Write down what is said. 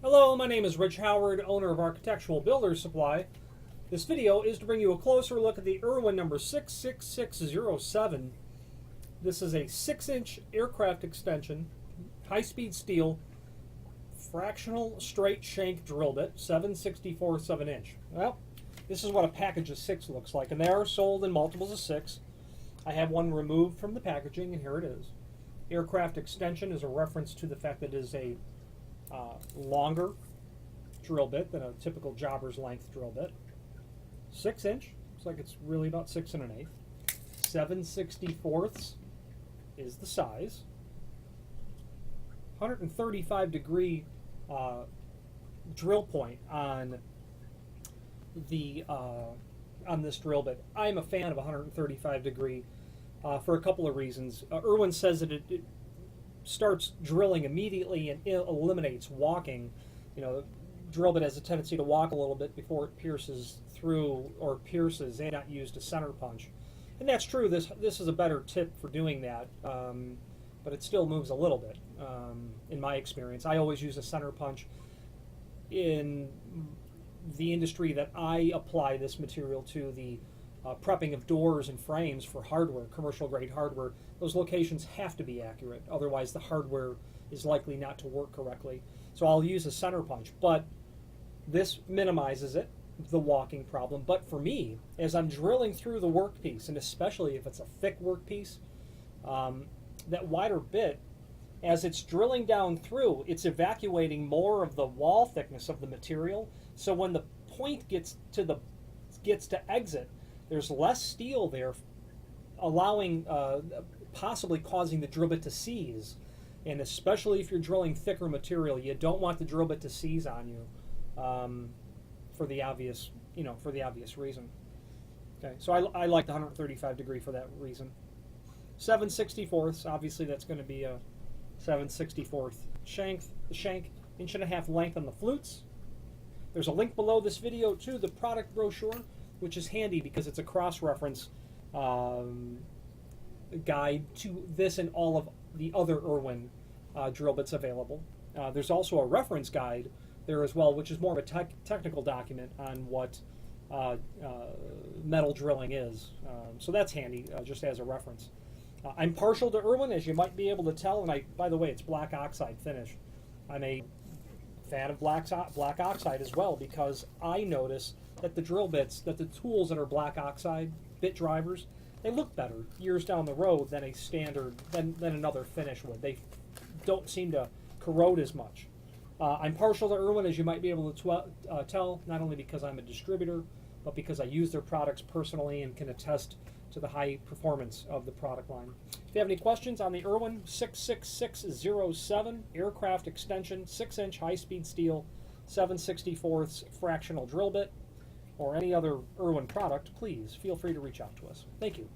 Hello, my name is Rich Howard, owner of Architectural Builders Supply. This video is to bring you a closer look at the Irwin number 66607. This is a 6-inch aircraft extension, high-speed steel, fractional straight shank drill bit, 7/64 of an inch. Well, this is what a package of 6 looks like, and they are sold in multiples of 6. I have one removed from the packaging, and here it is. Aircraft extension is a reference to the fact that it is a longer drill bit than a typical jobber's length drill bit. 6-inch, looks like it's really about 6 1/8. 7/64 is the size. 135-degree drill point on the on this drill bit. I'm a fan of 135-degree for a couple of reasons. Irwin says that it starts drilling immediately and eliminates walking. You know, drill bit has a tendency to walk a little bit before it pierces through or pierces and not used a center punch. And that's true. This is a better tip for doing that, but it still moves a little bit. In my experience, I always use a center punch. In the industry that I apply this material to, the prepping of doors and frames for hardware, commercial grade hardware, those locations have to be accurate. Otherwise, the hardware is likely not to work correctly. So I'll use a center punch, but this minimizes it, the walking problem. But for me, as I'm drilling through the workpiece, and especially if it's a thick workpiece, that wider bit, as it's drilling down through, it's evacuating more of the wall thickness of the material. So when the point gets to exit, there's less steel there, allowing possibly causing the drill bit to seize. And especially if you're drilling thicker material, you don't want the drill bit to seize on you, for the obvious reason. Okay, so I like the 135-degree for that reason. 7/64, obviously that's going to be a 7/64 shank. The shank, 1.5 inch length on the flutes. There's a link below this video to the product brochure, which is handy because it's a cross-reference guide to this and all of the other Irwin drill bits available. There's also a reference guide there as well, which is more of a technical document on what metal drilling is. So that's handy, just as a reference. I'm partial to Irwin, as you might be able to tell, and by the way, it's black oxide finish. I'm a fan of black oxide as well, because I notice that the drill bits, that the tools that are black oxide bit drivers, they look better years down the road than a standard, than another finish would. They don't seem to corrode as much. I'm partial to Irwin, as you might be able to tell, not only because I'm a distributor, but because I use their products personally and can attest to the high performance of the product line. If you have any questions on the Irwin 66607 aircraft extension 6-inch high-speed steel 7/64 fractional drill bit, or any other Irwin product, please feel free to reach out to us. Thank you.